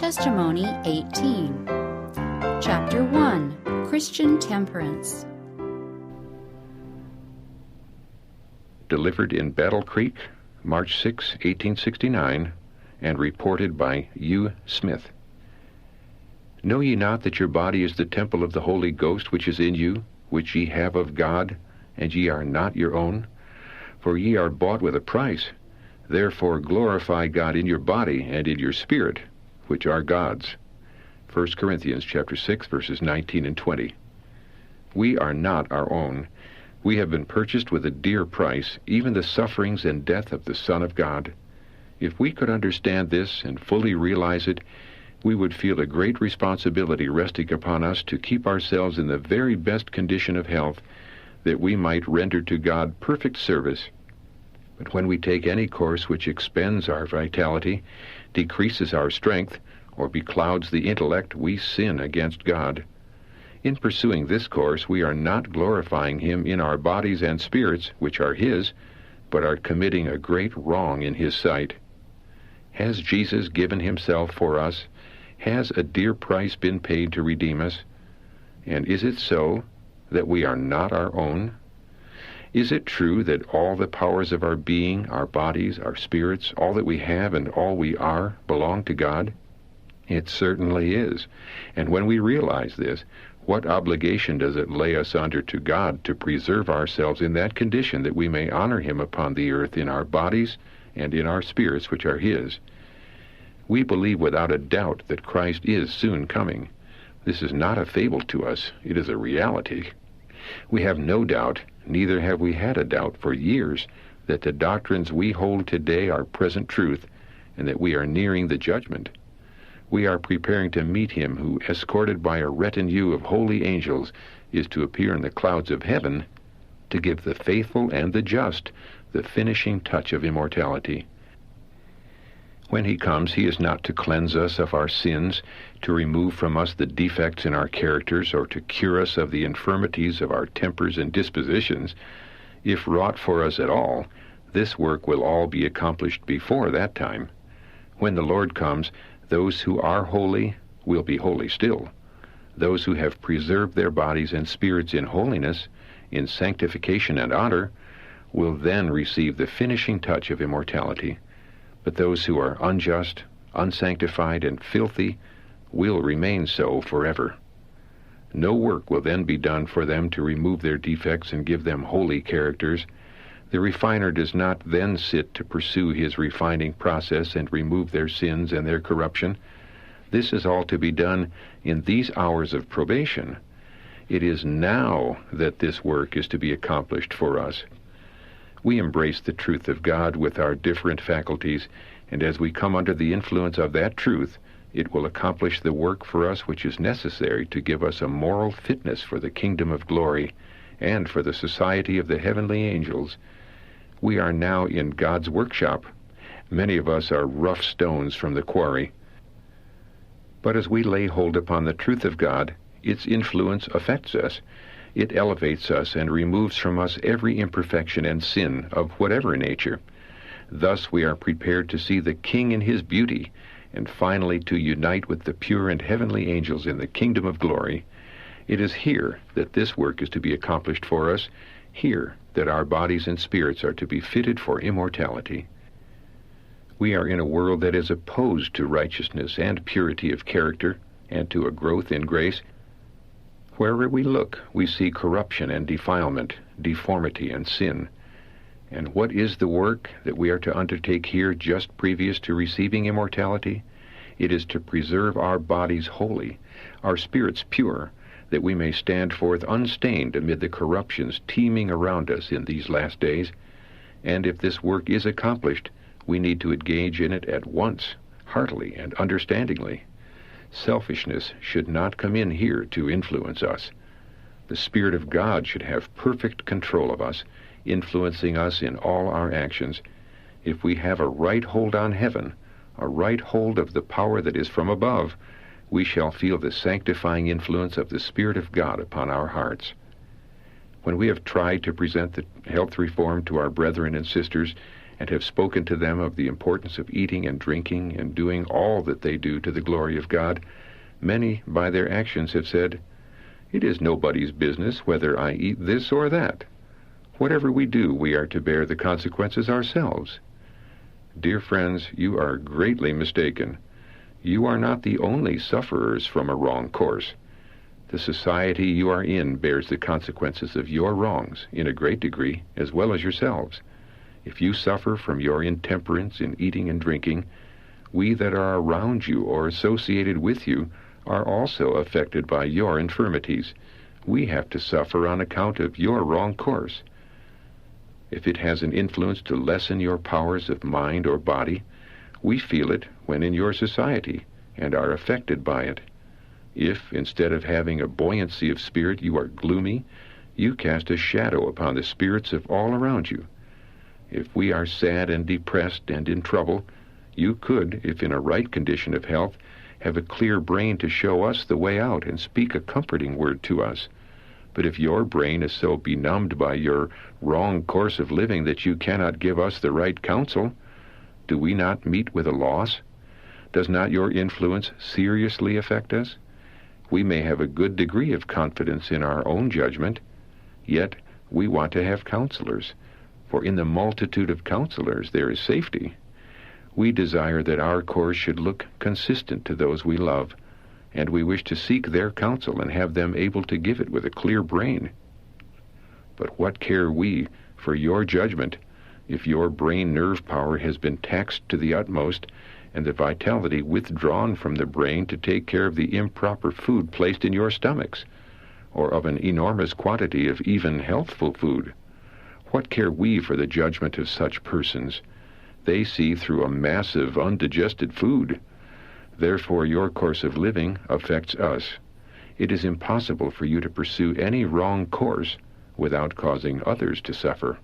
Testimony 18. Chapter 1, Christian Temperance. Delivered in Battle Creek, March 6, 1869, and reported by U. Smith. Know ye not that your body is the temple of the Holy Ghost which is in you, which ye have of God, and ye are not your own? For ye are bought with a price. Therefore glorify God in your body and in your spirit, which are God's. 1 Corinthians chapter 6, verses 19 and 20. We are not our own. We have been purchased with a dear price, even the sufferings and death of the Son of God. If we could understand this and fully realize it, we would feel a great responsibility resting upon us to keep ourselves in the very best condition of health, that we might render to God perfect service. But when we take any course which expends our vitality, decreases our strength, or beclouds the intellect, we sin against God. In pursuing this course, we are not glorifying Him in our bodies and spirits, which are His, but are committing a great wrong in His sight. Has Jesus given Himself for us? Has a dear price been paid to redeem us? And is it so that we are not our own? Is it true that all the powers of our being, our bodies, our spirits, all that we have and all we are, belong to God? It certainly is. And when we realize this, what obligation does it lay us under to God to preserve ourselves in that condition that we may honor Him upon the earth in our bodies and in our spirits which are His? We believe without a doubt that Christ is soon coming. This is not a fable to us, it is a reality. We have no doubt, neither have we had a doubt for years, that the doctrines we hold today are present truth, and that we are nearing the judgment. We are preparing to meet Him who, escorted by a retinue of holy angels, is to appear in the clouds of heaven to give the faithful and the just the finishing touch of immortality. When He comes, He is not to cleanse us of our sins, to remove from us the defects in our characters, or to cure us of the infirmities of our tempers and dispositions. If wrought for us at all, this work will all be accomplished before that time. When the Lord comes, those who are holy will be holy still. Those who have preserved their bodies and spirits in holiness, in sanctification and honor, will then receive the finishing touch of immortality. But those who are unjust, unsanctified, and filthy will remain so forever. No work will then be done for them to remove their defects and give them holy characters. The refiner does not then sit to pursue his refining process and remove their sins and their corruption. This is all to be done in these hours of probation. It is now that this work is to be accomplished for us. We embrace the truth of God with our different faculties, and as we come under the influence of that truth, it will accomplish the work for us which is necessary to give us a moral fitness for the kingdom of glory and for the society of the heavenly angels. We are now in God's workshop. Many of us are rough stones from the quarry. But as we lay hold upon the truth of God, its influence affects us. It elevates us and removes from us every imperfection and sin of whatever nature. Thus we are prepared to see the King in His beauty, and finally to unite with the pure and heavenly angels in the kingdom of glory. It is here that this work is to be accomplished for us, here that our bodies and spirits are to be fitted for immortality. We are in a world that is opposed to righteousness and purity of character, and to a growth in grace. Wherever we look, we see corruption and defilement, deformity and sin. And what is the work that we are to undertake here just previous to receiving immortality? It is to preserve our bodies holy, our spirits pure, that we may stand forth unstained amid the corruptions teeming around us in these last days. And if this work is accomplished, we need to engage in it at once, heartily and understandingly. Selfishness should not come in here to influence us. The Spirit of God should have perfect control of us, influencing us in all our actions. If we have a right hold on heaven, a right hold of the power that is from above, we shall feel the sanctifying influence of the Spirit of God upon our hearts. When we have tried to present the health reform to our brethren and sisters, and have spoken to them of the importance of eating and drinking and doing all that they do to the glory of God, many by their actions have said, "It is nobody's business whether I eat this or that. Whatever we do, we are to bear the consequences ourselves." Dear friends, you are greatly mistaken. You are not the only sufferers from a wrong course. The society you are in bears the consequences of your wrongs, in a great degree, as well as yourselves. If you suffer from your intemperance in eating and drinking, we that are around you or associated with you are also affected by your infirmities. We have to suffer on account of your wrong course. If it has an influence to lessen your powers of mind or body, we feel it when in your society and are affected by it. If, instead of having a buoyancy of spirit, you are gloomy, you cast a shadow upon the spirits of all around you. If we are sad and depressed and in trouble, you could, if in a right condition of health, have a clear brain to show us the way out and speak a comforting word to us. But if your brain is so benumbed by your wrong course of living that you cannot give us the right counsel, do we not meet with a loss? Does not your influence seriously affect us? We may have a good degree of confidence in our own judgment, yet we want to have counselors, for in the multitude of counselors there is safety. We desire that our course should look consistent to those we love, and we wish to seek their counsel and have them able to give it with a clear brain. But what care we for your judgment if your brain nerve power has been taxed to the utmost and the vitality withdrawn from the brain to take care of the improper food placed in your stomachs, or of an enormous quantity of even healthful food? What care we for the judgment of such persons? They see through a mass of undigested food. Therefore your course of living affects us. It is impossible for you to pursue any wrong course without causing others to suffer.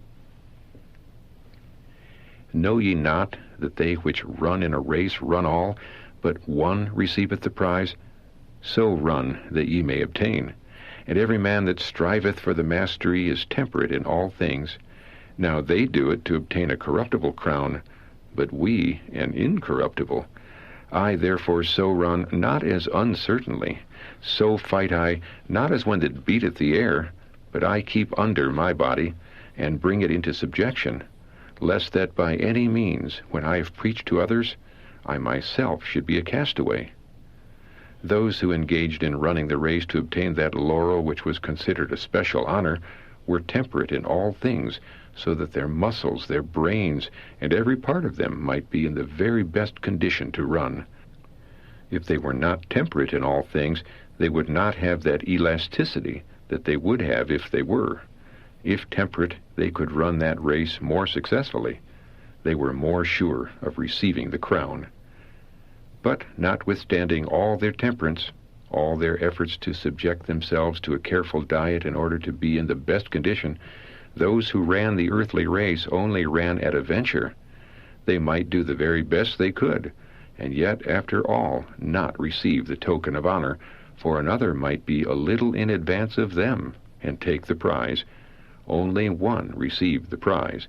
Know ye not that they which run in a race run all, but one receiveth the prize? So run that ye may obtain. And every man that striveth for the mastery is temperate in all things. Now they do it to obtain a corruptible crown, but we an incorruptible. I therefore so run, not as uncertainly. So fight I, not as one that beateth the air, but I keep under my body, and bring it into subjection, lest that by any means, when I have preached to others, I myself should be a castaway. Those who engaged in running the race to obtain that laurel which was considered a special honor were temperate in all things, so that their muscles, their brains, and every part of them might be in the very best condition to run. If they were not temperate in all things, they would not have that elasticity that they would have if they were. If temperate, they could run that race more successfully. They were more sure of receiving the crown. But notwithstanding all their temperance, all their efforts to subject themselves to a careful diet in order to be in the best condition, those who ran the earthly race only ran at a venture. They might do the very best they could, and yet, after all, not receive the token of honor, for another might be a little in advance of them and take the prize. Only one received the prize.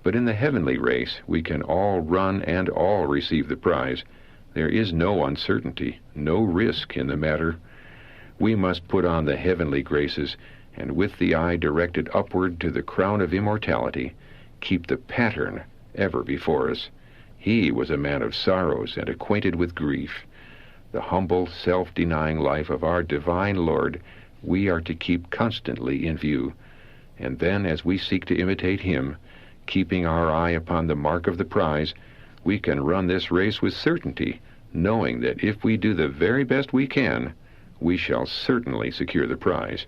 But in the heavenly race we can all run and all receive the prize. There is no uncertainty, no risk in the matter. We must put on the heavenly graces, and with the eye directed upward to the crown of immortality, keep the pattern ever before us. He was a man of sorrows and acquainted with grief. The humble, self-denying life of our divine Lord we are to keep constantly in view. And then, as we seek to imitate him, keeping our eye upon the mark of the prize, we can run this race with certainty, knowing that if we do the very best we can, we shall certainly secure the prize.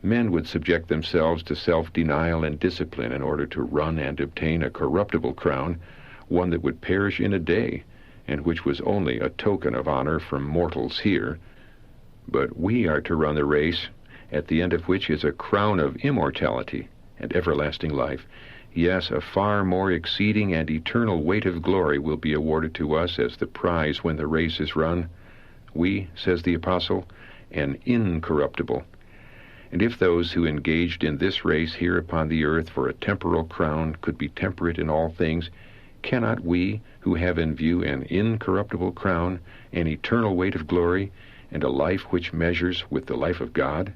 Men would subject themselves to self-denial and discipline in order to run and obtain a corruptible crown, one that would perish in a day, and which was only a token of honor from mortals here. But we are to run the race, at the end of which is a crown of immortality and everlasting life. Yes, a far more exceeding and eternal weight of glory will be awarded to us as the prize when the race is run. We, says the apostle, an incorruptible. And if those who engaged in this race here upon the earth for a temporal crown could be temperate in all things, cannot we, who have in view an incorruptible crown, an eternal weight of glory, and a life which measures with the life of God?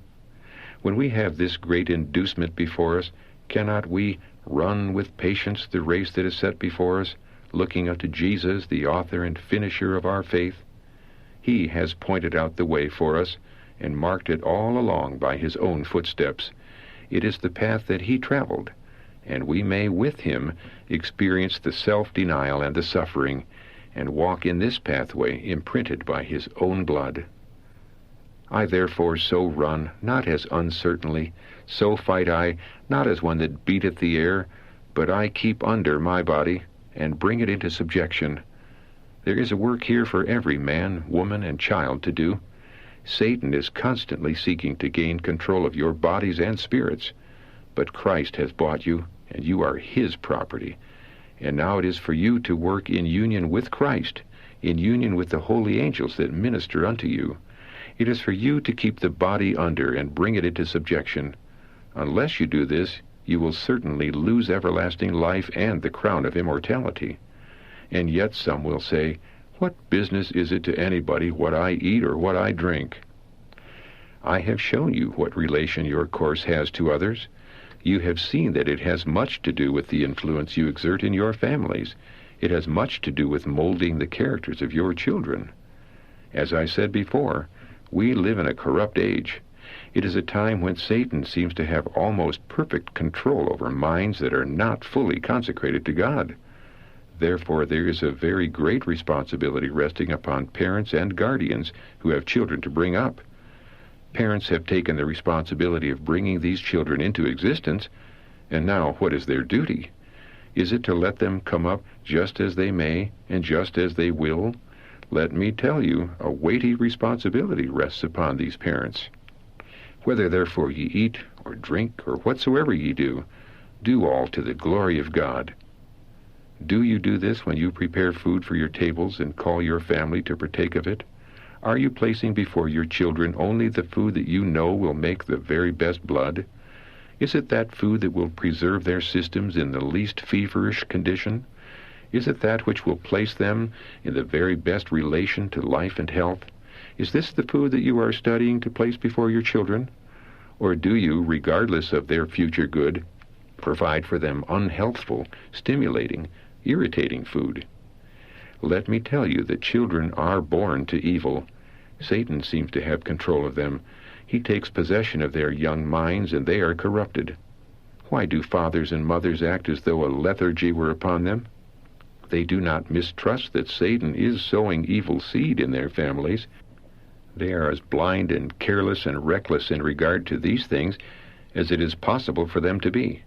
When we have this great inducement before us, cannot we run with patience the race that is set before us, looking unto Jesus, the author and finisher of our faith? He has pointed out the way for us, and marked it all along by his own footsteps. It is the path that he traveled, and we may with him experience the self-denial and the suffering, and walk in this pathway imprinted by his own blood. I therefore so run, not as uncertainly, so fight I, not as one that beateth the air, but I keep under my body, and bring it into subjection. There is a work here for every man, woman, and child to do. Satan is constantly seeking to gain control of your bodies and spirits, but Christ has bought you, and you are his property. And now it is for you to work in union with Christ, in union with the holy angels that minister unto you. It is for you to keep the body under and bring it into subjection. Unless you do this, you will certainly lose everlasting life and the crown of immortality. And yet some will say, what business is it to anybody what I eat or what I drink? I have shown you what relation your course has to others. You have seen that it has much to do with the influence you exert in your families. It has much to do with molding the characters of your children. As I said before, we live in a corrupt age. It is a time when Satan seems to have almost perfect control over minds that are not fully consecrated to God. Therefore, there is a very great responsibility resting upon parents and guardians who have children to bring up. Parents have taken the responsibility of bringing these children into existence, and now what is their duty? Is it to let them come up just as they may and just as they will? Let me tell you, a weighty responsibility rests upon these parents. Whether therefore ye eat or drink or whatsoever ye do all to the glory of God. Do you do this when you prepare food for your tables and call your family to partake of it? Are you placing before your children only the food that you know will make the very best blood? Is it that food that will preserve their systems in the least feverish condition? Is it that which will place them in the very best relation to life and health? Is this the food that you are studying to place before your children? Or do you, regardless of their future good, provide for them unhealthful, stimulating, irritating food? Let me tell you that children are born to evil. Satan seems to have control of them. He takes possession of their young minds, and they are corrupted. Why do fathers and mothers act as though a lethargy were upon them? They do not mistrust that Satan is sowing evil seed in their families. They are as blind and careless and reckless in regard to these things as it is possible for them to be.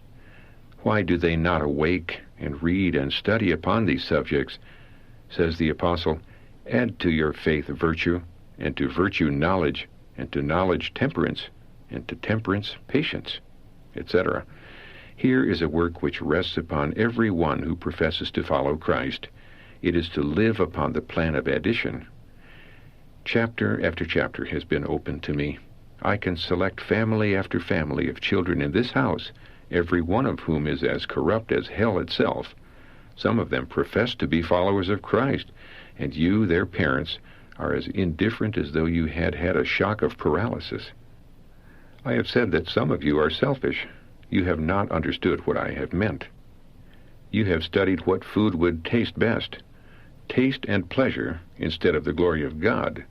Why do they not awake and read and study upon these subjects? Says the apostle, add to your faith virtue, and to virtue knowledge, and to knowledge temperance, and to temperance patience, etc. Here is a work which rests upon every one who professes to follow Christ. It is to live upon the plan of addition. Chapter after chapter has been opened to me. I can select family after family of children in this house, every one of whom is as corrupt as hell itself. Some of them profess to be followers of Christ, and you, their parents, are as indifferent as though you had had a shock of paralysis. I have said that some of you are selfish. You have not understood what I have meant. You have studied what food would taste best, taste and pleasure instead of the glory of God,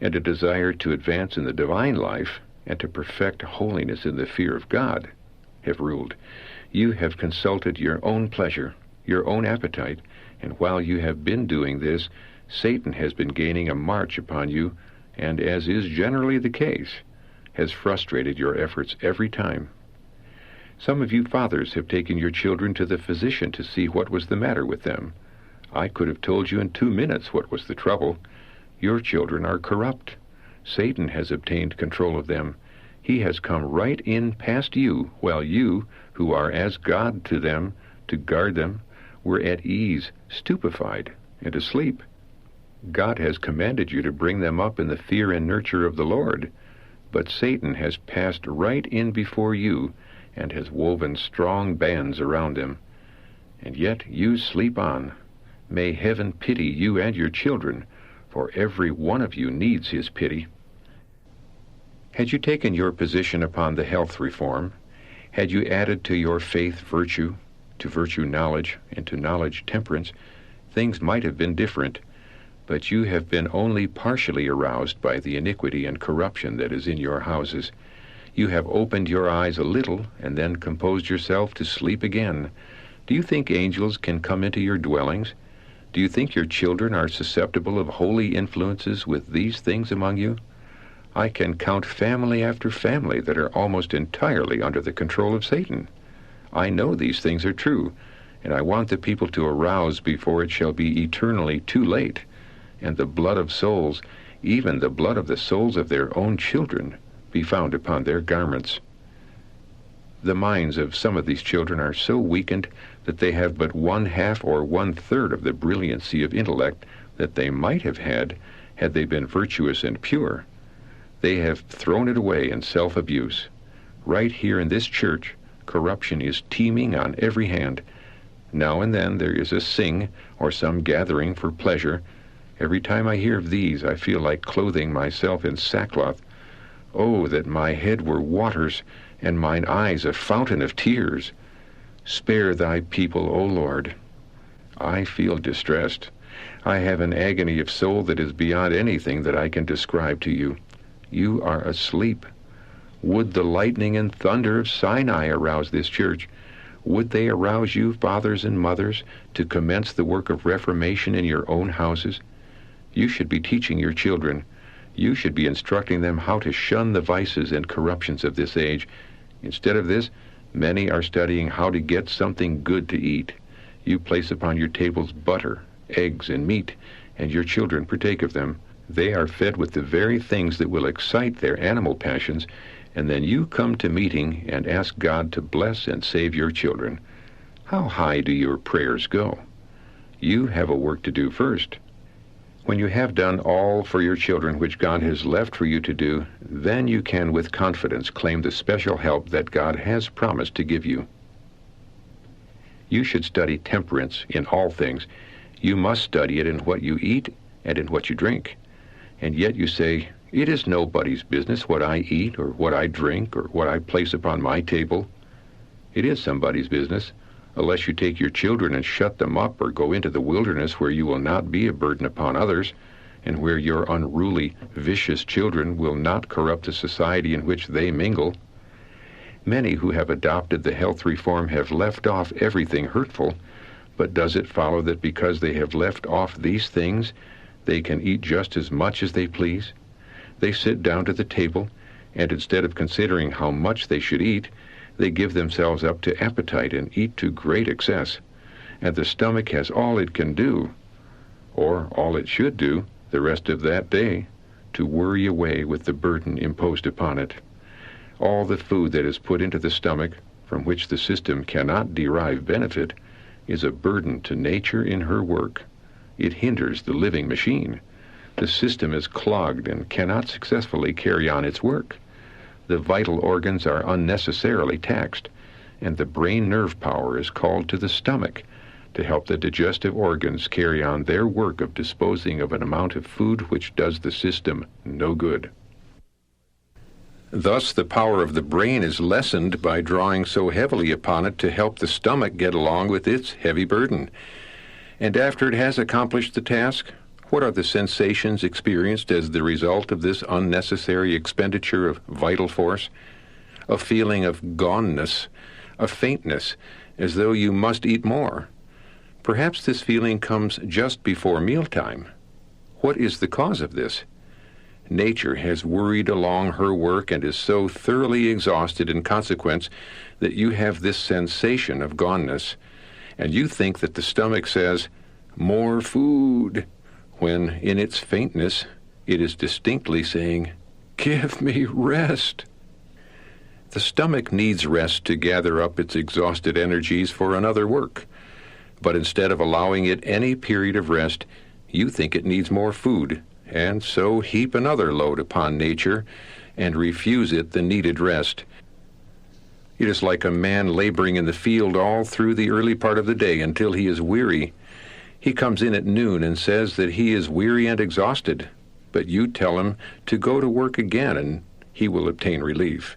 and a desire to advance in the divine life and to perfect holiness in the fear of God have ruled. You have consulted your own pleasure, your own appetite, and while you have been doing this, Satan has been gaining a march upon you, and as is generally the case, has frustrated your efforts every time. Some of you fathers have taken your children to the physician to see what was the matter with them. I could have told you in 2 minutes what was the trouble. Your children are corrupt. Satan has obtained control of them. He has come right in past you, while you, who are as God to them, to guard them, were at ease, stupefied, and asleep. God has commanded you to bring them up in the fear and nurture of the Lord. But Satan has passed right in before you and has woven strong bands around him. And yet you sleep on. May heaven pity you and your children, for every one of you needs his pity. Had you taken your position upon the health reform, had you added to your faith virtue, to virtue knowledge, and to knowledge temperance, things might have been different. But you have been only partially aroused by the iniquity and corruption that is in your houses. You have opened your eyes a little, and then composed yourself to sleep again. Do you think angels can come into your dwellings? Do you think your children are susceptible of holy influences with these things among you? I can count family after family that are almost entirely under the control of Satan. I know these things are true, and I want the people to arouse before it shall be eternally too late, and the blood of souls, even the blood of the souls of their own children, be found upon their garments. The minds of some of these children are so weakened that they have but 1/2 or 1/3 of the brilliancy of intellect that they might have had they been virtuous and pure. They have thrown it away in self-abuse. Right here in this church, corruption is teeming on every hand. Now and then there is a sing or some gathering for pleasure. Every time I hear of these, I feel like clothing myself in sackcloth. Oh, that my head were waters, and mine eyes a fountain of tears. Spare thy people, O Lord. I feel distressed. I have an agony of soul that is beyond anything that I can describe to you. You are asleep. Would the lightning and thunder of Sinai arouse this church? Would they arouse you, fathers and mothers, to commence the work of reformation in your own houses? You should be teaching your children. You should be instructing them how to shun the vices and corruptions of this age. Instead of this, many are studying how to get something good to eat. You place upon your tables butter, eggs, and meat, and your children partake of them. They are fed with the very things that will excite their animal passions, and then you come to meeting and ask God to bless and save your children. How high do your prayers go? You have a work to do first. When you have done all for your children which God has left for you to do, then you can with confidence claim the special help that God has promised to give you. You should study temperance in all things. You must study it in what you eat and in what you drink. And yet you say, it is nobody's business what I eat or what I drink or what I place upon my table. It is somebody's business, unless you take your children and shut them up or go into the wilderness where you will not be a burden upon others, and where your unruly, vicious children will not corrupt the society in which they mingle. Many who have adopted the health reform have left off everything hurtful, but does it follow that because they have left off these things, they can eat just as much as they please? They sit down to the table, and instead of considering how much they should eat, they give themselves up to appetite and eat to great excess, and the stomach has all it can do, or all it should do, the rest of that day, to worry away with the burden imposed upon it. All the food that is put into the stomach, from which the system cannot derive benefit, is a burden to nature in her work. It hinders the living machine. The system is clogged and cannot successfully carry on its work. The vital organs are unnecessarily taxed, and the brain nerve power is called to the stomach to help the digestive organs carry on their work of disposing of an amount of food which does the system no good. Thus, the power of the brain is lessened by drawing so heavily upon it to help the stomach get along with its heavy burden. And after it has accomplished the task, what are the sensations experienced as the result of this unnecessary expenditure of vital force? A feeling of goneness, a faintness, as though you must eat more. Perhaps this feeling comes just before mealtime. What is the cause of this? Nature has worried along her work and is so thoroughly exhausted in consequence that you have this sensation of goneness, and you think that the stomach says, "More food," when in its faintness it is distinctly saying, "Give me rest." The stomach needs rest to gather up its exhausted energies for another work, but instead of allowing it any period of rest, you think it needs more food, and so heap another load upon nature, and refuse it the needed rest. It is like a man laboring in the field all through the early part of the day until he is weary. He comes in at noon and says that he is weary and exhausted, but you tell him to go to work again and he will obtain relief.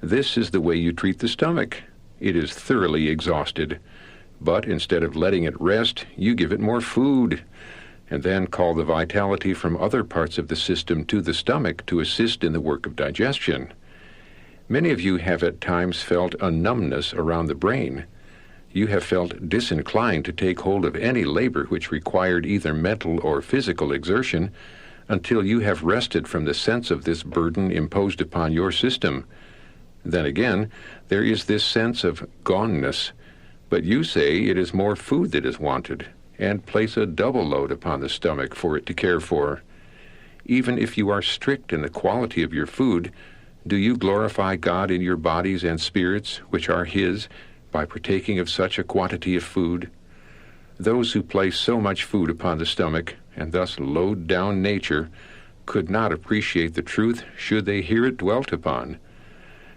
This is the way you treat the stomach. It is thoroughly exhausted, but instead of letting it rest, you give it more food, and then call the vitality from other parts of the system to the stomach to assist in the work of digestion. Many of you have at times felt a numbness around the brain. You have felt disinclined to take hold of any labor which required either mental or physical exertion until you have rested from the sense of this burden imposed upon your system. Then again, there is this sense of goneness, but you say it is more food that is wanted, and place a double load upon the stomach for it to care for. Even if you are strict in the quality of your food, do you glorify God in your bodies and spirits, which are His, by partaking of such a quantity of food? Those who place so much food upon the stomach, and thus load down nature, could not appreciate the truth should they hear it dwelt upon.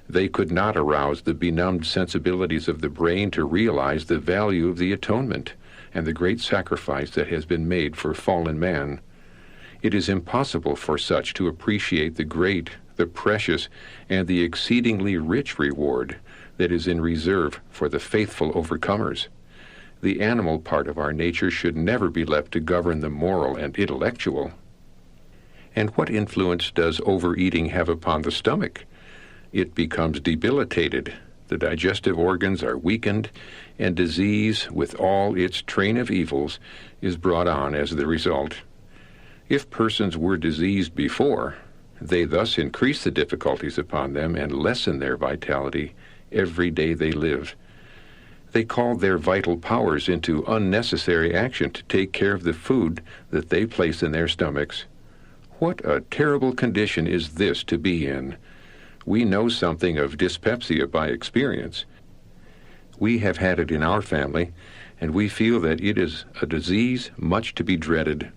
They could not arouse the benumbed sensibilities of the brain to realize the value of the atonement and the great sacrifice that has been made for fallen man. It is impossible for such to appreciate the great, the precious, and the exceedingly rich reward that is in reserve for the faithful overcomers. The animal part of our nature should never be left to govern the moral and intellectual. And what influence does overeating have upon the stomach? It becomes debilitated. The digestive organs are weakened, and disease, with all its train of evils, is brought on as the result. If persons were diseased before, they thus increase the difficulties upon them and lessen their vitality every day they live. They call their vital powers into unnecessary action to take care of the food that they place in their stomachs. What a terrible condition is this to be in! We know something of dyspepsia by experience. We have had it in our family, and we feel that it is a disease much to be dreaded.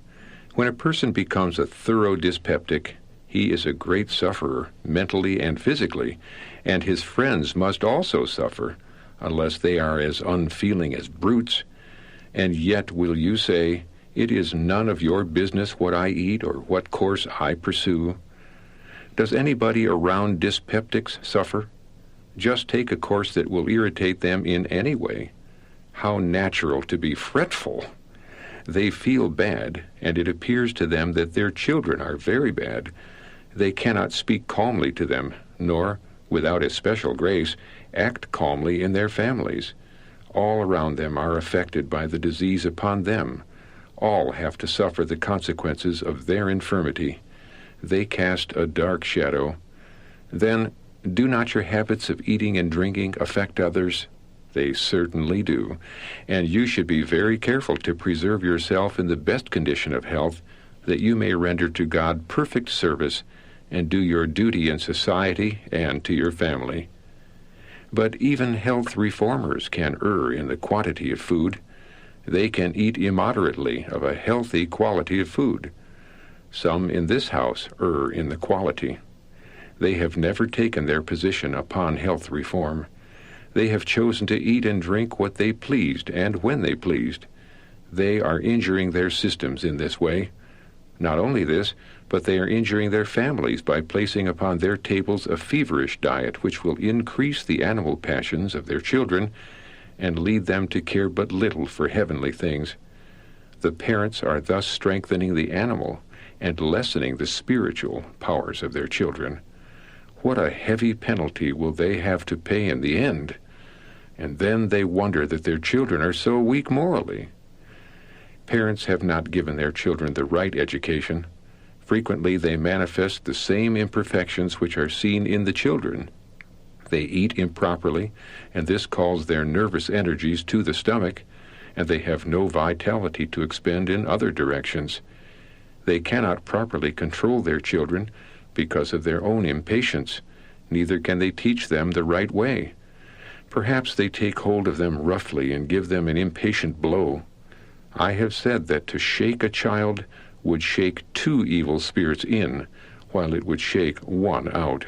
When a person becomes a thorough dyspeptic, he is a great sufferer, mentally and physically, and his friends must also suffer, unless they are as unfeeling as brutes. And yet will you say, "It is none of your business what I eat or what course I pursue"? Does anybody around dyspeptics suffer? Just take a course that will irritate them in any way. How natural to be fretful! They feel bad, and it appears to them that their children are very bad. They cannot speak calmly to them, nor, without especial grace, act calmly in their families. All around them are affected by the disease upon them. All have to suffer the consequences of their infirmity. They cast a dark shadow. Then, do not your habits of eating and drinking affect others? They certainly do, and you should be very careful to preserve yourself in the best condition of health, that you may render to God perfect service and do your duty in society and to your family. But even health reformers can err in the quantity of food. They can eat immoderately of a healthy quality of food. Some in this house err in the quality. They have never taken their position upon health reform. They have chosen to eat and drink what they pleased and when they pleased. They are injuring their systems in this way. Not only this, but they are injuring their families by placing upon their tables a feverish diet which will increase the animal passions of their children and lead them to care but little for heavenly things. The parents are thus strengthening the animal and lessening the spiritual powers of their children. What a heavy penalty will they have to pay in the end? And then they wonder that their children are so weak morally. Parents have not given their children the right education. Frequently they manifest the same imperfections which are seen in the children. They eat improperly, and this calls their nervous energies to the stomach, and they have no vitality to expend in other directions. They cannot properly control their children because of their own impatience, neither can they teach them the right way. Perhaps they take hold of them roughly and give them an impatient blow. I have said that to shake a child would shake two evil spirits in, while it would shake one out.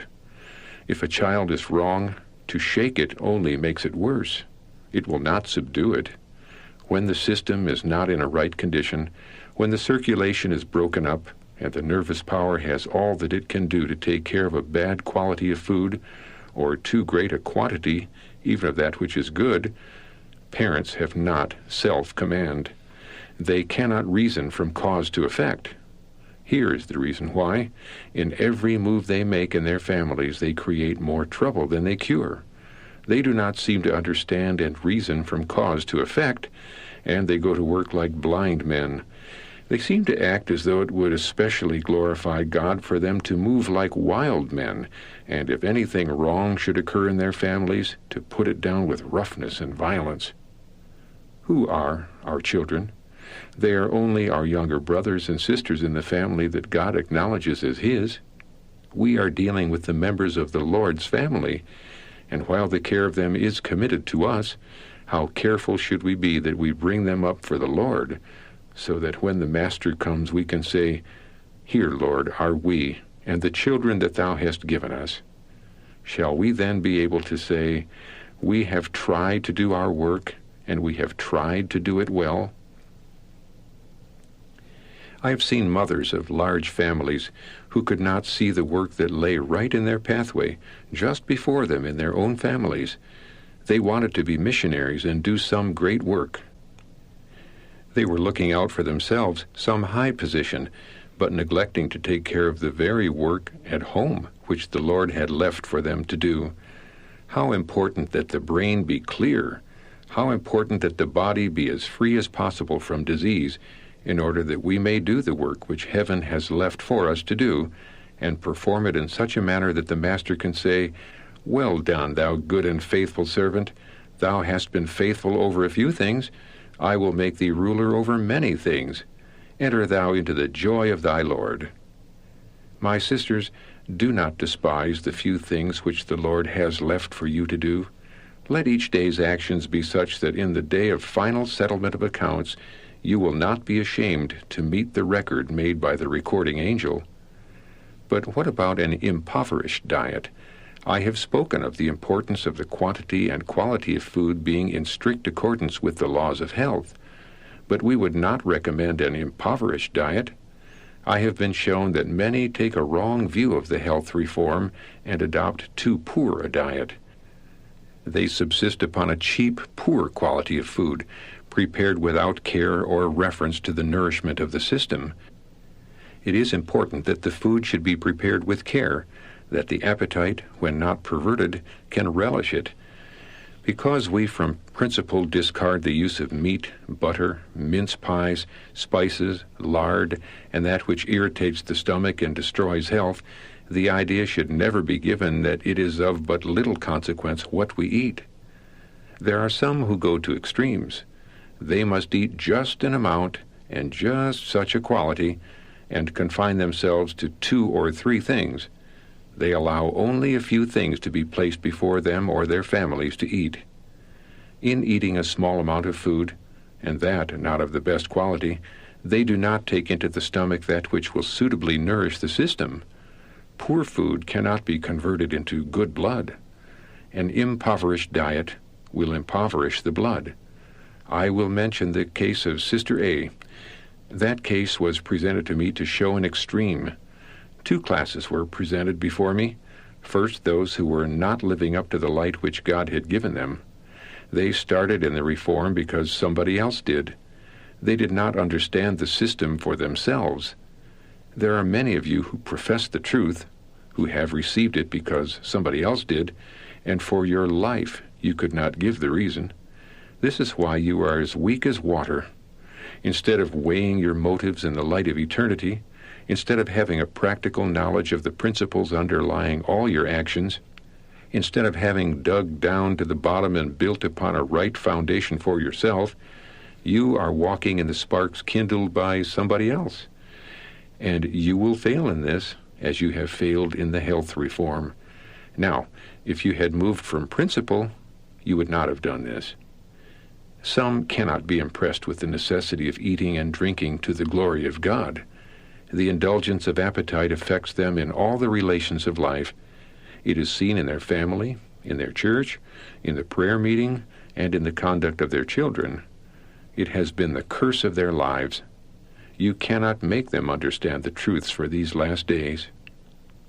If a child is wrong, to shake it only makes it worse. It will not subdue it. When the system is not in a right condition, when the circulation is broken up, and the nervous power has all that it can do to take care of a bad quality of food, or too great a quantity, even of that which is good, parents have not self-command. They cannot reason from cause to effect. Here is the reason why. In every move they make in their families, they create more trouble than they cure. They do not seem to understand and reason from cause to effect, and they go to work like blind men. They seem to act as though it would especially glorify God for them to move like wild men, and if anything wrong should occur in their families, to put it down with roughness and violence. Who are our children? They are only our younger brothers and sisters in the family that God acknowledges as His. We are dealing with the members of the Lord's family, and while the care of them is committed to us, how careful should we be that we bring them up for the Lord, so that when the Master comes we can say, "Here, Lord, are we, and the children that Thou hast given us." Shall we then be able to say, "We have tried to do our work, and we have tried to do it well"? I have seen mothers of large families who could not see the work that lay right in their pathway, just before them in their own families. They wanted to be missionaries and do some great work. They were looking out for themselves some high position, but neglecting to take care of the very work at home which the Lord had left for them to do. How important that the brain be clear! How important that the body be as free as possible from disease, in order that we may do the work which heaven has left for us to do, and perform it in such a manner that the Master can say, "Well done, thou good and faithful servant. Thou hast been faithful over a few things. I will make thee ruler over many things. Enter thou into the joy of thy Lord." My sisters, do not despise the few things which the Lord has left for you to do. Let each day's actions be such that in the day of final settlement of accounts, you will not be ashamed to meet the record made by the recording angel. But what about an impoverished diet? I have spoken of the importance of the quantity and quality of food being in strict accordance with the laws of health, but we would not recommend an impoverished diet. I have been shown that many take a wrong view of the health reform and adopt too poor a diet. They subsist upon a cheap, poor quality of food, prepared without care or reference to the nourishment of the system. It is important that the food should be prepared with care, that the appetite, when not perverted, can relish it. Because we from principle discard the use of meat, butter, mince pies, spices, lard, and that which irritates the stomach and destroys health, the idea should never be given that it is of but little consequence what we eat. There are some who go to extremes. They must eat just an amount and just such a quality, and confine themselves to 2 or 3 things. They allow only a few things to be placed before them or their families to eat. In eating a small amount of food, and that not of the best quality, they do not take into the stomach that which will suitably nourish the system. Poor food cannot be converted into good blood. An impoverished diet will impoverish the blood. I will mention the case of Sister A. That case was presented to me to show an extreme. 2 classes were presented before me. First, those who were not living up to the light which God had given them. They started in the reform because somebody else did. They did not understand the system for themselves. There are many of you who profess the truth, who have received it because somebody else did, and for your life you could not give the reason. This is why you are as weak as water. Instead of weighing your motives in the light of eternity, instead of having a practical knowledge of the principles underlying all your actions, instead of having dug down to the bottom and built upon a right foundation for yourself, you are walking in the sparks kindled by somebody else. And you will fail in this, as you have failed in the health reform. Now, if you had moved from principle, you would not have done this. Some cannot be impressed with the necessity of eating and drinking to the glory of God. The indulgence of appetite affects them in all the relations of life. It is seen in their family, in their church, in the prayer meeting, and in the conduct of their children. It has been the curse of their lives. You cannot make them understand the truths for these last days.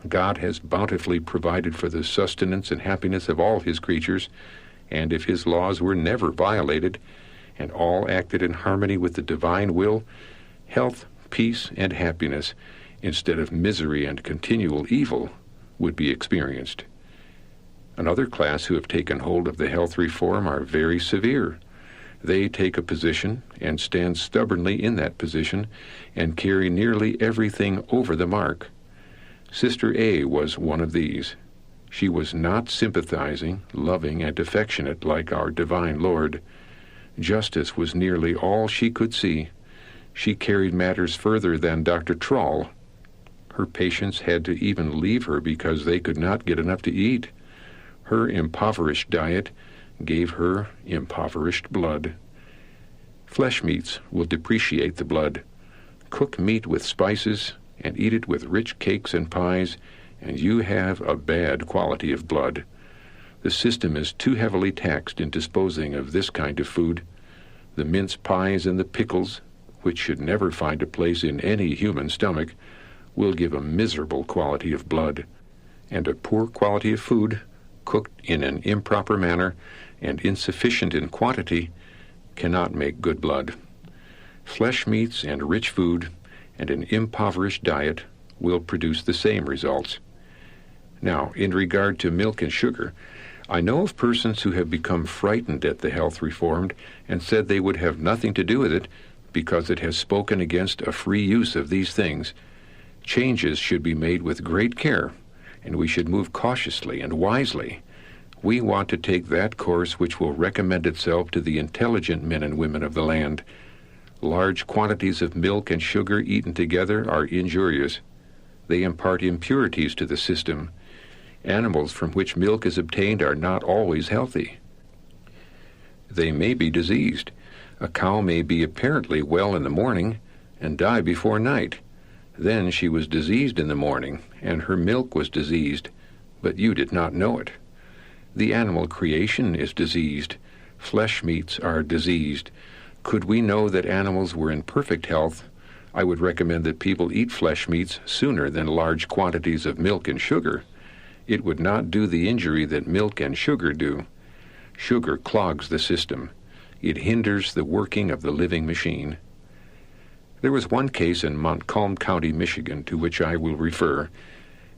God has bountifully provided for the sustenance and happiness of all his creatures, and if his laws were never violated, and all acted in harmony with the divine will, health, peace, and happiness, instead of misery and continual evil, would be experienced. Another class who have taken hold of the health reform are very severe. They take a position and stand stubbornly in that position and carry nearly everything over the mark. Sister A was one of these. She was not sympathizing, loving, and affectionate like our divine Lord. Justice was nearly all she could see. She carried matters further than Dr. Troll. Her patients had to even leave her because they could not get enough to eat. Her impoverished diet gave her impoverished blood. Flesh meats will depreciate the blood. Cook meat with spices and eat it with rich cakes and pies, and you have a bad quality of blood. The system is too heavily taxed in disposing of this kind of food. The mince pies and the pickles, which should never find a place in any human stomach, will give a miserable quality of blood, and a poor quality of food, cooked in an improper manner and insufficient in quantity, cannot make good blood. Flesh meats and rich food and an impoverished diet will produce the same results. Now, in regard to milk and sugar, I know of persons who have become frightened at the health reformed and said they would have nothing to do with it because it has spoken against a free use of these things. Changes should be made with great care, and we should move cautiously and wisely. We want to take that course which will recommend itself to the intelligent men and women of the land. Large quantities of milk and sugar eaten together are injurious. They impart impurities to the system. Animals from which milk is obtained are not always healthy. They may be diseased. A cow may be apparently well in the morning and die before night. Then she was diseased in the morning, and her milk was diseased, but you did not know it. The animal creation is diseased. Flesh meats are diseased. Could we know that animals were in perfect health, I would recommend that people eat flesh meats sooner than large quantities of milk and sugar. It would not do the injury that milk and sugar do. Sugar clogs the system. It hinders the working of the living machine. There was one case in Montcalm County, Michigan, to which I will refer.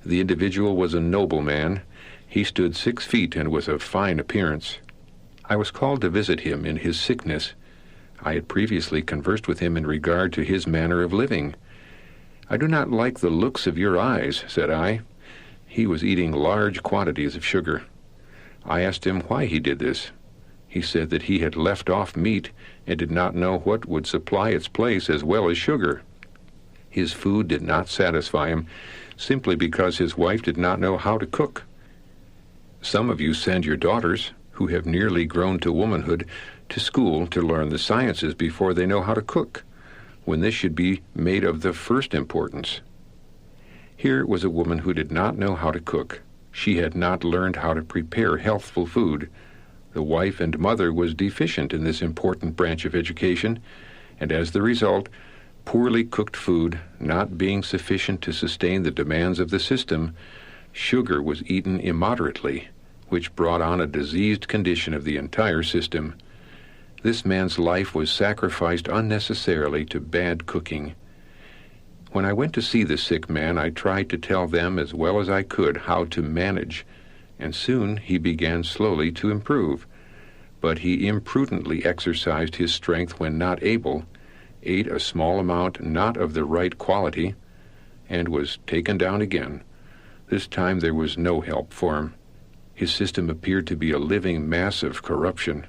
The individual was a noble man. He stood 6 feet and was of fine appearance. I was called to visit him in his sickness. I had previously conversed with him in regard to his manner of living. "I do not like the looks of your eyes," said I. He was eating large quantities of sugar. I asked him why he did this. He said that he had left off meat and did not know what would supply its place as well as sugar. His food did not satisfy him simply because his wife did not know how to cook. Some of you send your daughters, who have nearly grown to womanhood, to school to learn the sciences before they know how to cook, when this should be made of the first importance. Here was a woman who did not know how to cook. She had not learned how to prepare healthful food. The wife and mother was deficient in this important branch of education, and as the result, poorly cooked food, not being sufficient to sustain the demands of the system, sugar was eaten immoderately, which brought on a diseased condition of the entire system. This man's life was sacrificed unnecessarily to bad cooking. When I went to see the sick man, I tried to tell them as well as I could how to manage, and soon he began slowly to improve. But he imprudently exercised his strength when not able, ate a small amount not of the right quality, and was taken down again. This time there was no help for him. His system appeared to be a living mass of corruption.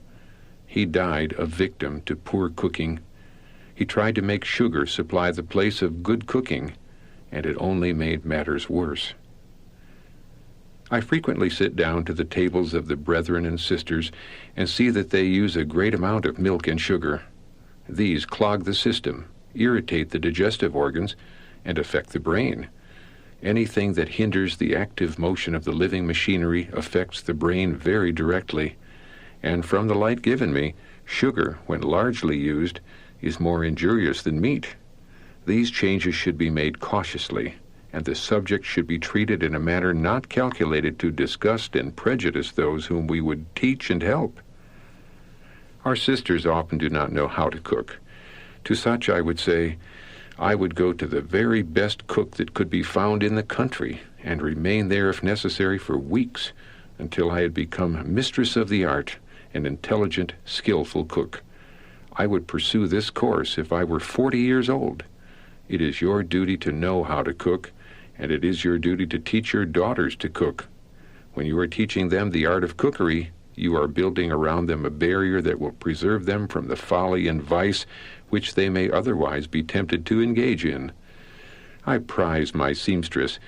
He died a victim to poor cooking. He tried to make sugar supply the place of good cooking, and it only made matters worse. I frequently sit down to the tables of the brethren and sisters and see that they use a great amount of milk and sugar. These clog the system, irritate the digestive organs, and affect the brain. Anything that hinders the active motion of the living machinery affects the brain very directly, and from the light given me, sugar, when largely used, is more injurious than meat. These changes should be made cautiously, and the subject should be treated in a manner not calculated to disgust and prejudice those whom we would teach and help. Our sisters often do not know how to cook. To such I would say, I would go to the very best cook that could be found in the country, and remain there if necessary for weeks, until I had become mistress of the art, an intelligent, skillful cook. I would pursue this course if I were 40 years old. It is your duty to know how to cook, and it is your duty to teach your daughters to cook. When you are teaching them the art of cookery, you are building around them a barrier that will preserve them from the folly and vice which they may otherwise be tempted to engage in. I prize my seamstress,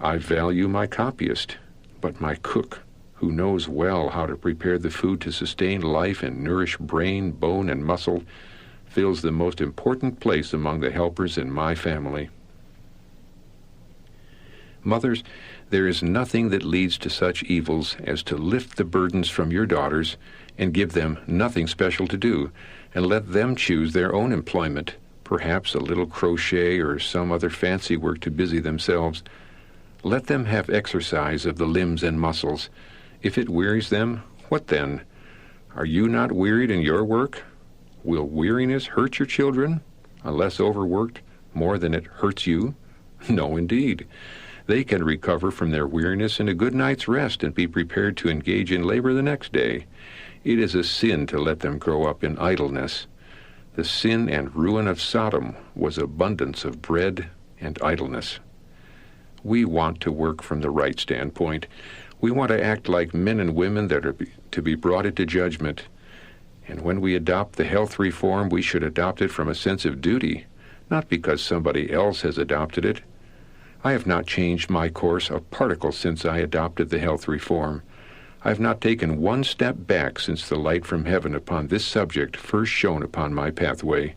I value my copyist, but my cook, who knows well how to prepare the food to sustain life and nourish brain, bone, and muscle, fills the most important place among the helpers in my family. Mothers, there is nothing that leads to such evils as to lift the burdens from your daughters and give them nothing special to do, and let them choose their own employment, perhaps a little crochet or some other fancy work to busy themselves. Let them have exercise of the limbs and muscles. If it wearies them, what then? Are you not wearied in your work? Will weariness hurt your children, unless overworked, more than it hurts you? No, indeed. They can recover from their weariness in a good night's rest and be prepared to engage in labor the next day. It is a sin to let them grow up in idleness. The sin and ruin of Sodom was abundance of bread and idleness. We want to work from the right standpoint. We want to act like men and women that are to be brought into judgment. And when we adopt the health reform, we should adopt it from a sense of duty, not because somebody else has adopted it. I have not changed my course a particle since I adopted the health reform. I have not taken one step back since the light from heaven upon this subject first shone upon my pathway.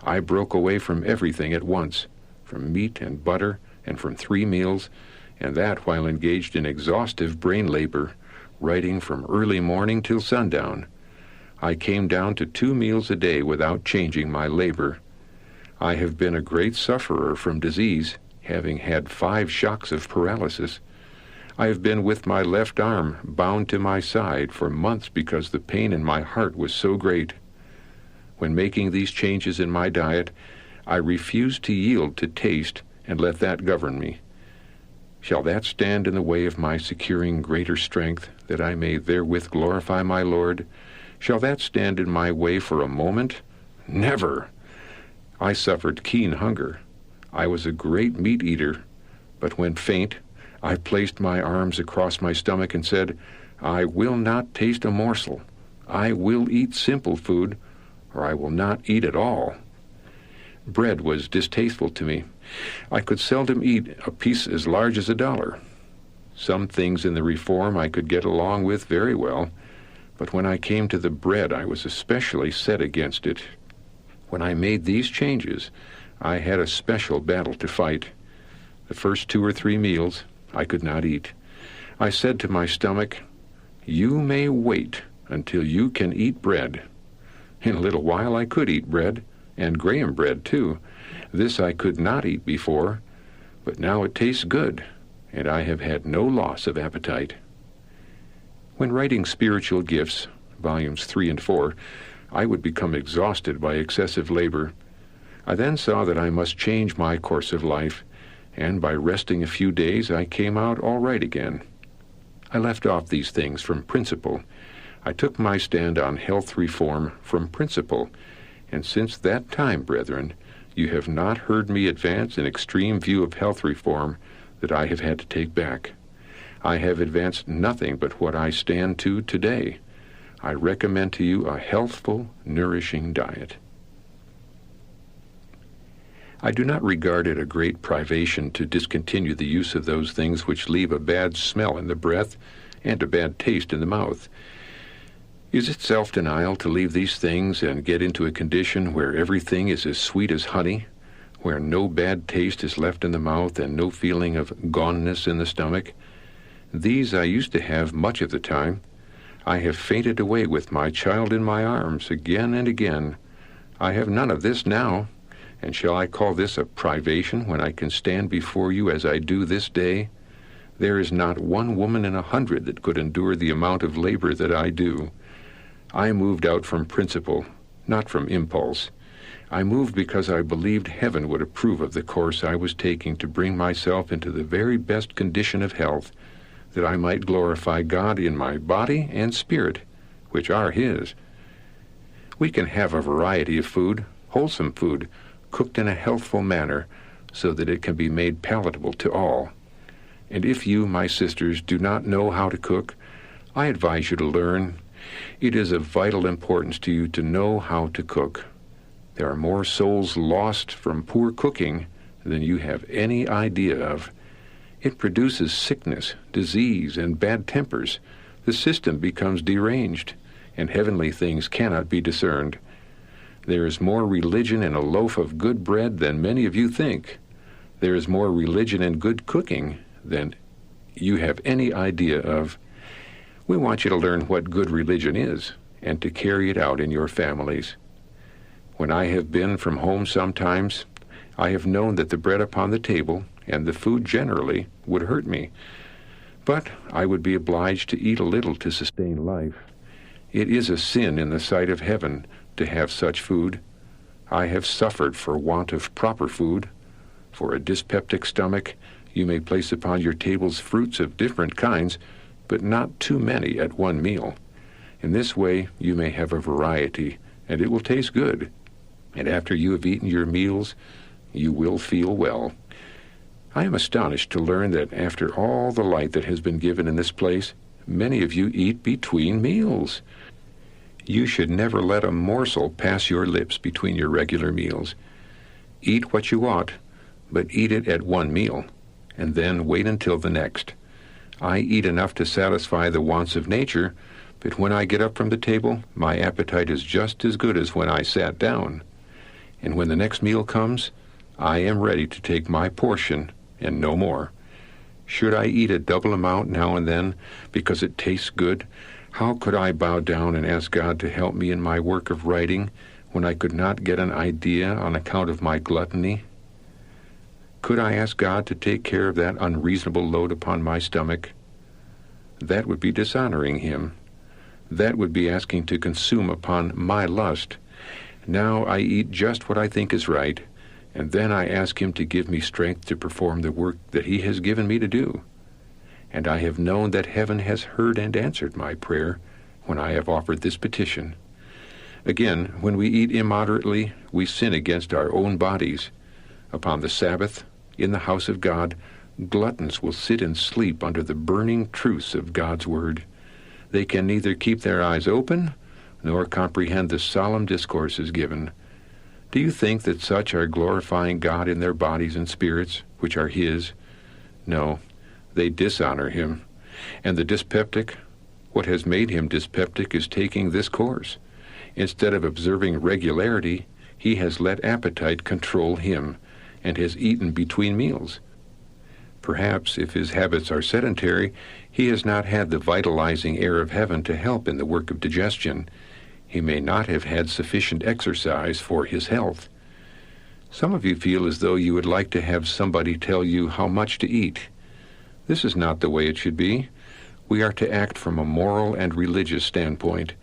I broke away from everything at once, from meat and butter, and from 3 meals, and that while engaged in exhaustive brain labor, writing from early morning till sundown. I came down to 2 meals a day without changing my labor. I have been a great sufferer from disease, having had 5 shocks of paralysis. I have been with my left arm bound to my side for months because the pain in my heart was so great. When making these changes in my diet, I refused to yield to taste and let that govern me. Shall that stand in the way of my securing greater strength, that I may therewith glorify my Lord? Shall that stand in my way for a moment? Never! I suffered keen hunger. I was a great meat eater, but when faint, I placed my arms across my stomach and said, I will not taste a morsel. I will eat simple food, or I will not eat at all. Bread was distasteful to me. I could seldom eat a piece as large as $1. Some things in the reform I could get along with very well, but when I came to the bread, I was especially set against it. When I made these changes, I had a special battle to fight. The first 2 or 3 meals I could not eat. I said to my stomach, you may wait until you can eat bread. In a little while I could eat bread, and graham bread too. This I could not eat before, but now it tastes good, and I have had no loss of appetite. When writing Spiritual Gifts, volumes 3 and 4, I would become exhausted by excessive labor. I then saw that I must change my course of life, and by resting a few days I came out all right again. I left off these things from principle. I took my stand on health reform from principle, and since that time, brethren, you have not heard me advance an extreme view of health reform that I have had to take back. I have advanced nothing but what I stand to today. I recommend to you a healthful, nourishing diet. I do not regard it a great privation to discontinue the use of those things which leave a bad smell in the breath and a bad taste in the mouth. Is it self-denial to leave these things and get into a condition where everything is as sweet as honey, where no bad taste is left in the mouth and no feeling of goneness in the stomach. These I used to have much of the time. I have fainted away with my child in my arms again and again. I have none of this now, and shall I call this a privation when I can stand before you as I do this day? There is not one woman in 100 that could endure the amount of labor that I do. I moved out from principle, not from impulse. I moved because I believed heaven would approve of the course I was taking to bring myself into the very best condition of health, that I might glorify God in my body and spirit, which are His. We can have a variety of food, wholesome food, cooked in a healthful manner, so that it can be made palatable to all. And if you, my sisters, do not know how to cook, I advise you to learn. It is of vital importance to you to know how to cook. There are more souls lost from poor cooking than you have any idea of. It produces sickness, disease, and bad tempers. The system becomes deranged, and heavenly things cannot be discerned. There is more religion in a loaf of good bread than many of you think. There is more religion in good cooking than you have any idea of. We want you to learn what good religion is, and to carry it out in your families. When I have been from home sometimes, I have known that the bread upon the table and the food generally would hurt me. But I would be obliged to eat a little to sustain life. It is a sin in the sight of heaven to have such food. I have suffered for want of proper food. For a dyspeptic stomach, you may place upon your tables fruits of different kinds, but not too many at one meal. In this way, you may have a variety, and it will taste good. And after you have eaten your meals, you will feel well. I am astonished to learn that after all the light that has been given in this place, many of you eat between meals. You should never let a morsel pass your lips between your regular meals. Eat what you ought, but eat it at one meal, and then wait until the next. I eat enough to satisfy the wants of nature, but when I get up from the table, my appetite is just as good as when I sat down. And when the next meal comes, I am ready to take my portion and no more. Should I eat a double amount now and then because it tastes good? How could I bow down and ask God to help me in my work of writing when I could not get an idea on account of my gluttony? Could I ask God to take care of that unreasonable load upon my stomach? That would be dishonoring Him. That would be asking to consume upon my lust. Now I eat just what I think is right, and then I ask Him to give me strength to perform the work that He has given me to do. And I have known that heaven has heard and answered my prayer when I have offered this petition. Again, when we eat immoderately, we sin against our own bodies. Upon the Sabbath, in the house of God, gluttons will sit and sleep under the burning truths of God's word. They can neither keep their eyes open nor comprehend the solemn discourses given. Do you think that such are glorifying God in their bodies and spirits, which are His? No, they dishonor Him. And the dyspeptic, what has made him dyspeptic is taking this course. Instead of observing regularity, he has let appetite control him, and has eaten between meals. Perhaps, if his habits are sedentary, he has not had the vitalizing air of heaven to help in the work of digestion. He may not have had sufficient exercise for his health. Some of you feel as though you would like to have somebody tell you how much to eat. This is not the way it should be. We are to act from a moral and religious standpoint.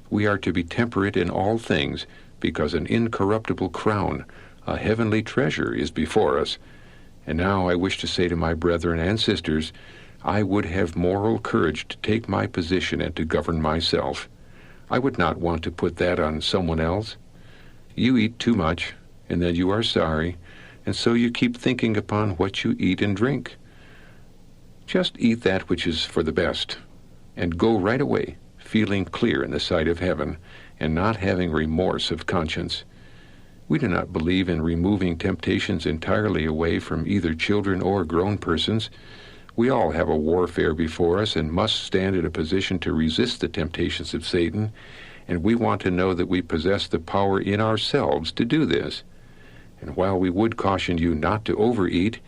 We are to be temperate in all things, because an incorruptible crown, a heavenly treasure, is before us. And now I wish to say to my brethren and sisters, I would have moral courage to take my position and to govern myself. I would not want to put that on someone else. You eat too much, and then you are sorry, and so you keep thinking upon what you eat and drink. Just eat that which is for the best, and go right away, feeling clear in the sight of heaven, and not having remorse of conscience. We do not believe in removing temptations entirely away from either children or grown persons. We all have a warfare before us and must stand in a position to resist the temptations of Satan, and we want to know that we possess the power in ourselves to do this. And while we would caution you not to overeat,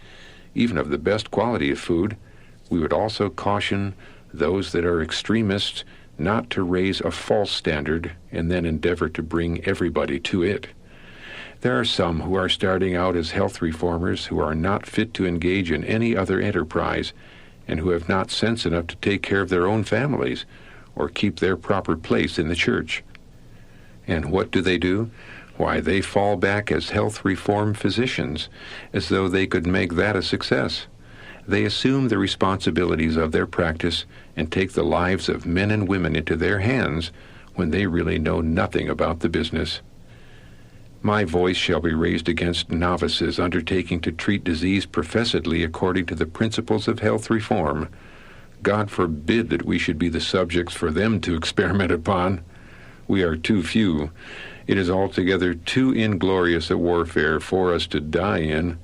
even of the best quality of food, we would also caution those that are extremists not to raise a false standard and then endeavor to bring everybody to it. There are some who are starting out as health reformers who are not fit to engage in any other enterprise and who have not sense enough to take care of their own families or keep their proper place in the church. And what do? Why, they fall back as health reform physicians, as though they could make that a success. They assume the responsibilities of their practice and take the lives of men and women into their hands when they really know nothing about the business. My voice shall be raised against novices undertaking to treat disease professedly according to the principles of health reform. God forbid that we should be the subjects for them to experiment upon. We are too few. It is altogether too inglorious a warfare for us to die in.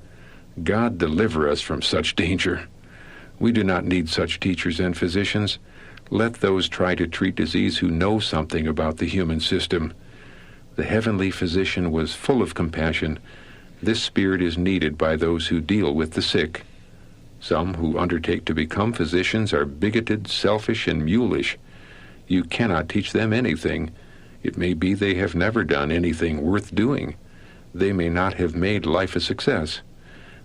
God deliver us from such danger. We do not need such teachers and physicians. Let those try to treat disease who know something about the human system. The heavenly physician was full of compassion. This spirit is needed by those who deal with the sick. Some who undertake to become physicians are bigoted, selfish, and mulish. You cannot teach them anything. It may be they have never done anything worth doing. They may not have made life a success.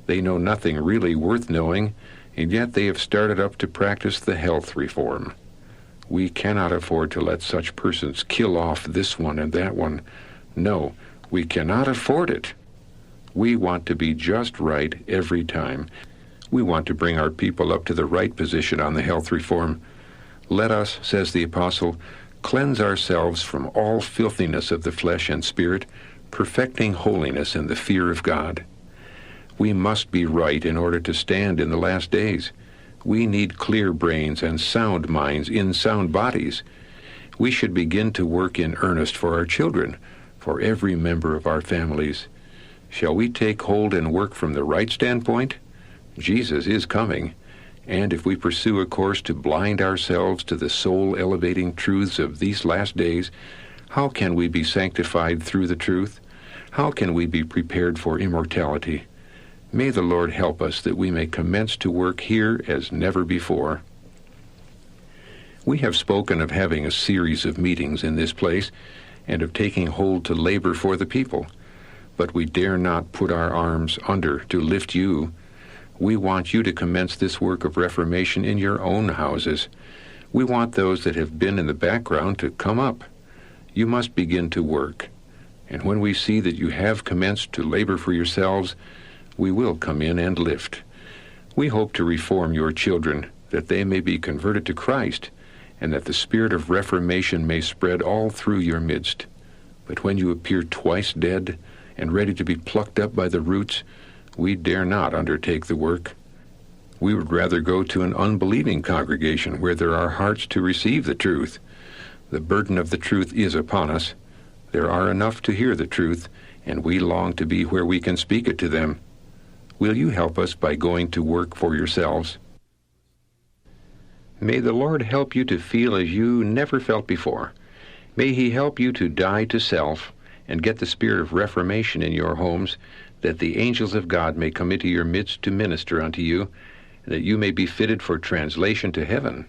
They know nothing really worth knowing, and yet they have started up to practice the health reform. We cannot afford to let such persons kill off this one and that one. No, we cannot afford it. We want to be just right every time. We want to bring our people up to the right position on the health reform. Let us, says the apostle, cleanse ourselves from all filthiness of the flesh and spirit, perfecting holiness in the fear of God. We must be right in order to stand in the last days. We need clear brains and sound minds in sound bodies. We should begin to work in earnest for our children, for every member of our families. Shall we take hold and work from the right standpoint? Jesus is coming, and if we pursue a course to blind ourselves to the soul-elevating truths of these last days, how can we be sanctified through the truth? How can we be prepared for immortality? May the Lord help us that we may commence to work here as never before. We have spoken of having a series of meetings in this place and of taking hold to labor for the people, but we dare not put our arms under to lift you. We want you to commence this work of reformation in your own houses. We want those that have been in the background to come up. You must begin to work. And when we see that you have commenced to labor for yourselves, we will come in and lift. We hope to reform your children, that they may be converted to Christ, and that the spirit of reformation may spread all through your midst. But when you appear twice dead and ready to be plucked up by the roots, we dare not undertake the work. We would rather go to an unbelieving congregation where there are hearts to receive the truth. The burden of the truth is upon us. There are enough to hear the truth, and we long to be where we can speak it to them. Will you help us by going to work for yourselves? May the Lord help you to feel as you never felt before. May He help you to die to self and get the spirit of reformation in your homes, that the angels of God may come into your midst to minister unto you, and that you may be fitted for translation to heaven.